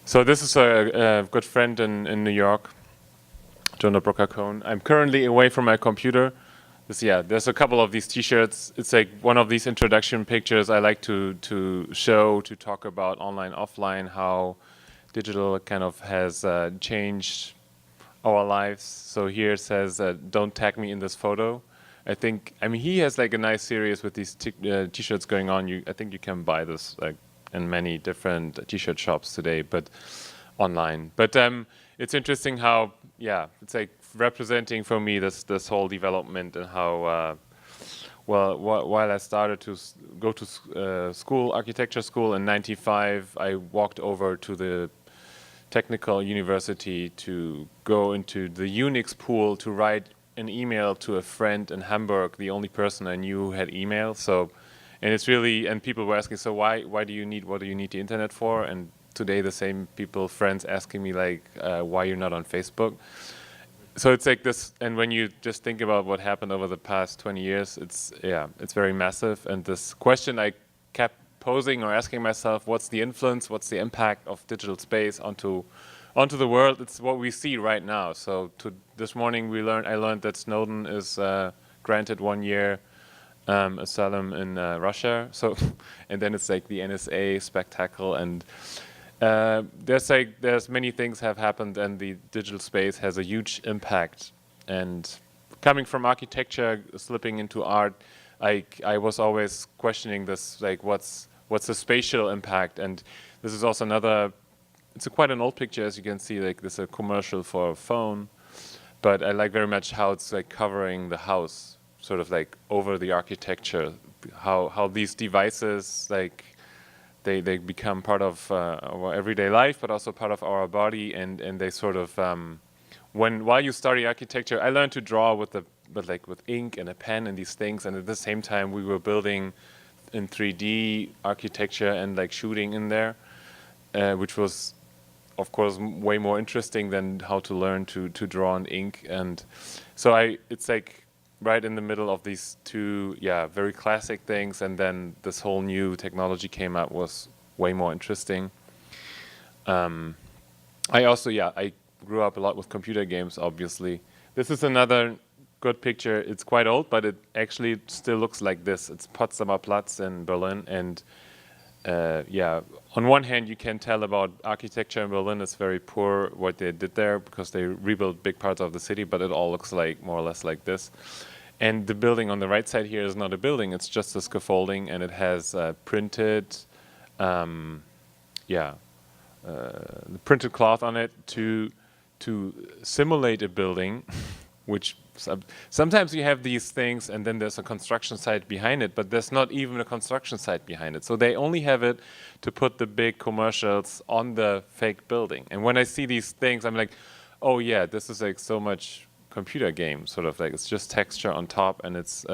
So this is a good friend in New York, Jonah Brooker-Cohn. I'm currently away from my computer. There's a couple of these T-shirts. It's like one of these introduction pictures I like to talk about online, offline, how digital kind of has changed our lives. So here it says, "Don't tag me in this photo." I mean, he has like a nice series with these T-shirts going on. I think you can buy this like in many different T-shirt shops today, but online. But it's interesting how, it's like representing for me this whole development and how, while I started to go to school, architecture school in '95, I walked over to the technical university to go into the Unix pool to write an email to a friend in Hamburg, the only person I knew who had email. So, and it's really, and people were asking, so what do you need the internet for? And today the same friends asking me like, why you're not on Facebook? So it's like this, and when you just think about what happened over the past 20 years, it's very massive. And this question I kept posing or asking myself, what's the influence, what's the impact of digital space onto the world? It's what we see right now. So this morning I learned that Snowden is granted 1 year asylum in Russia. So, and then it's like the NSA spectacle, and there's many things have happened, and the digital space has a huge impact. And coming from architecture, slipping into art, I was always questioning this, like what's the spatial impact? And this is also it's quite an old picture, as you can see, like this is a commercial for a phone, but I like very much how it's like covering the house, sort of like over the architecture, how these devices, like they become part of our everyday life, but also part of our body, and they sort of, while you study architecture, I learned to draw with ink and a pen and these things, and at the same time we were building in 3D architecture and like shooting in there, which was of course way more interesting than how to learn to draw in ink. And so it's like right in the middle of these two very classic things, and then this whole new technology came up, was way more interesting. I grew up a lot with computer games, obviously. This is another good picture. It's quite old, but it actually still looks like this. It's Potsdamer Platz in Berlin, and on one hand you can tell about architecture in Berlin. It's very poor what they did there, because they rebuilt big parts of the city, but it all looks like more or less like this. And the building on the right side here is not a building, it's just a scaffolding, and it has printed printed cloth on it to simulate a building, which sometimes you have these things and then there's a construction site behind it, but there's not even a construction site behind it. So they only have it to put the big commercials on the fake building. And when I see these things, I'm like, oh yeah, this is like so much computer game, sort of like it's just texture on top, and it's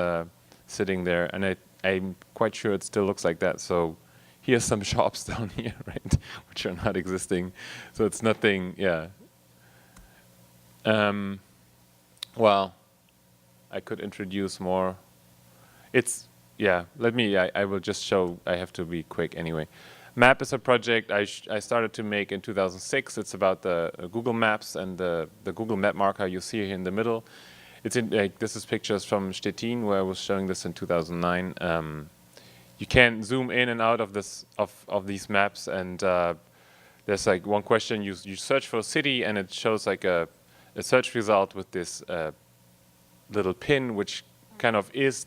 sitting there, and I'm quite sure it still looks like that. So here's some shops down here, right, which are not existing. So it's nothing, well, I could introduce more. I will just show, I have to be quick anyway. Map is a project I started to make in 2006. It's about the Google Maps and the Google Map marker you see here in the middle. This is pictures from Stettin, where I was showing this in 2009. You can zoom in and out of these maps, and there's like one question, you search for a city, and it shows like a search result with this little pin, which kind of is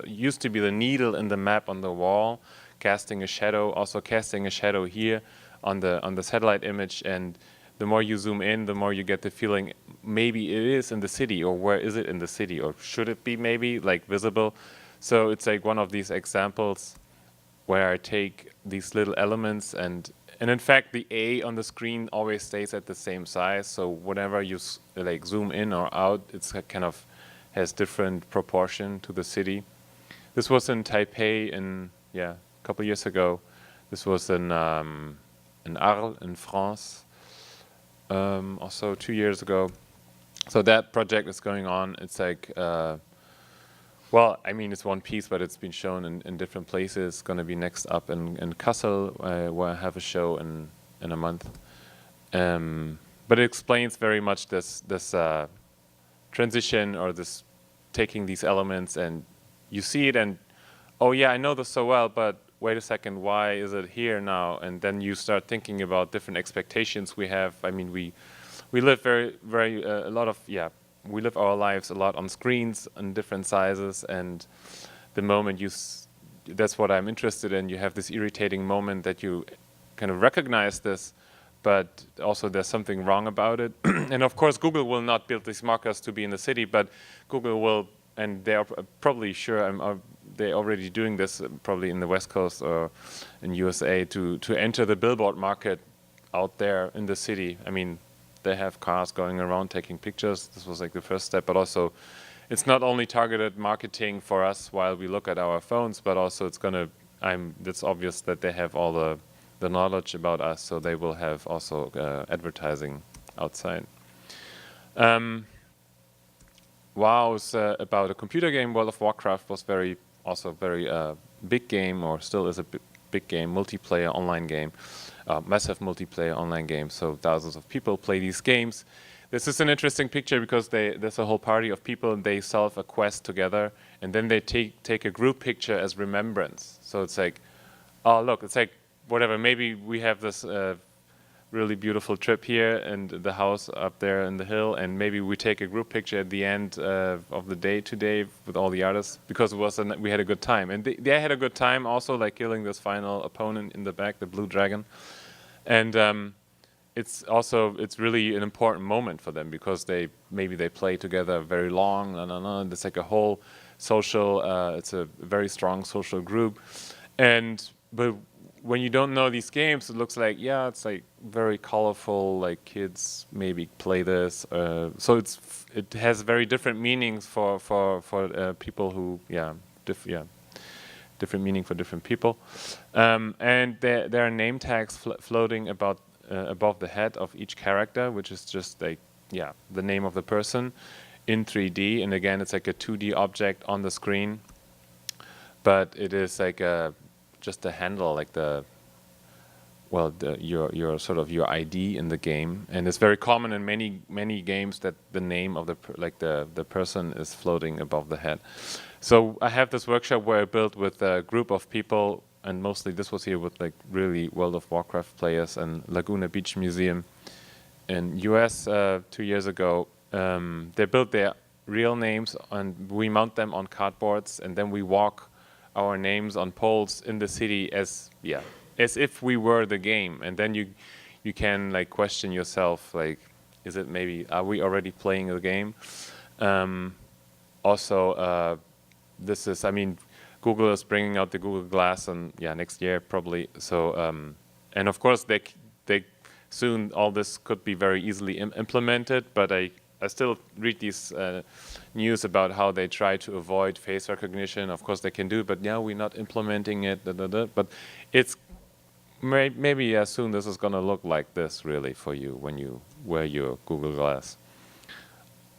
used to be the needle in the map on the wall, casting a shadow, also casting a shadow here on the satellite image. And the more you zoom in, the more you get the feeling maybe it is in the city, or where is it in the city, or should it be maybe like visible. So it's like one of these examples where I take these little elements, and in fact the A on the screen always stays at the same size, so whenever you like zoom in or out, it's kind of has different proportion to the city. This was in Taipei a couple years ago. This was in Arles in France, also 2 years ago. So that project is going on. It's like well, I mean, it's one piece, but it's been shown in different places. It's going to be next up in Kassel, where I have a show in a month. But it explains very much this transition, or this taking these elements, and you see it and, oh yeah, I know this so well, but wait a second, why is it here now? And then you start thinking about different expectations we have. I mean, we live a lot of, we live our lives a lot on screens in different sizes, and the moment that's what I'm interested in, you have this irritating moment that you kind of recognize this, but also there's something wrong about it. And of course, Google will not build these markers to be in the city, but Google will, and they are probably sure, they're already doing this probably in the West Coast or in USA to enter the billboard market out there in the city. I mean, they have cars going around taking pictures. This was like the first step, but also it's not only targeted marketing for us while we look at our phones, but also it's it's obvious that they have all the knowledge about us, so they will have also advertising outside. WoW is about a computer game. World of Warcraft was also very big game, or still is a big game, multiplayer online game, massive multiplayer online game. So thousands of people play these games. This is an interesting picture because there's a whole party of people, and they solve a quest together, and then they take a group picture as remembrance. So it's like, oh look, it's like whatever. Maybe we have this really beautiful trip here and the house up there in the hill, and maybe we take a group picture at the end of the day today with all the artists, because we had a good time, and they had a good time also, like killing this final opponent in the back, the blue dragon, and it's really an important moment for them, because maybe they play together very long, and it's like a whole social, it's a very strong social group, but when you don't know these games, it looks like, yeah, it's like very colorful, like kids maybe play this. So it has very different meanings for people who, different meaning for different people. And there are name tags floating above the head of each character, which is just like, the name of the person in 3D. And again, it's like a 2D object on the screen, but it is like just a handle, like your sort of your ID in the game, and it's very common in many games that the name of the person is floating above the head. So I have this workshop where I built with a group of people, and mostly this was here with like really World of Warcraft players, and Laguna Beach Museum in US 2 years ago. They built their real names, and we mount them on cardboards, and then we walk our names on poles in the city as if we were the game, and then you can like question yourself, like, is it maybe, are we already playing the game? Also, this is, I mean, Google is bringing out the Google Glass, and next year probably. So and of course they soon all this could be very easily implemented, but I still read these news about how they try to avoid face recognition. Of course they can do it, but we're not implementing it. But it's maybe soon this is going to look like this really for you when you wear your Google Glass.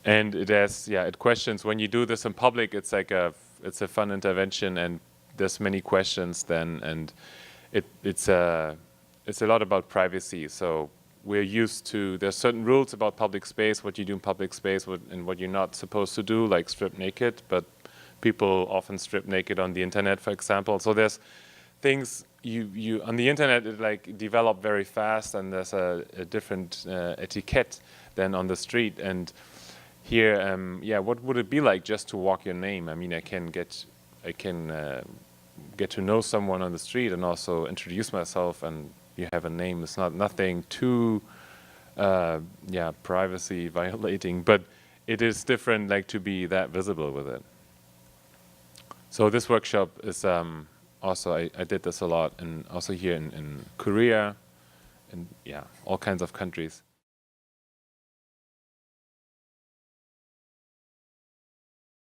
And it has, it questions when you do this in public. It's like it's a fun intervention, and there's many questions then, and it's a lot about privacy. So we're used to, there's certain rules about public space, what you do in public space, and what you're not supposed to do, like strip naked, but people often strip naked on the internet, for example. So there's things you on the internet, it like develop very fast, and there's a different etiquette than on the street. And here, what would it be like just to walk your name? I mean, I can get to know someone on the street and also introduce myself, and you have a name. It's nothing too privacy violating, but it is different, like, to be that visible with it. So this workshop is also, I did this a lot, and also here in Korea, and all kinds of countries.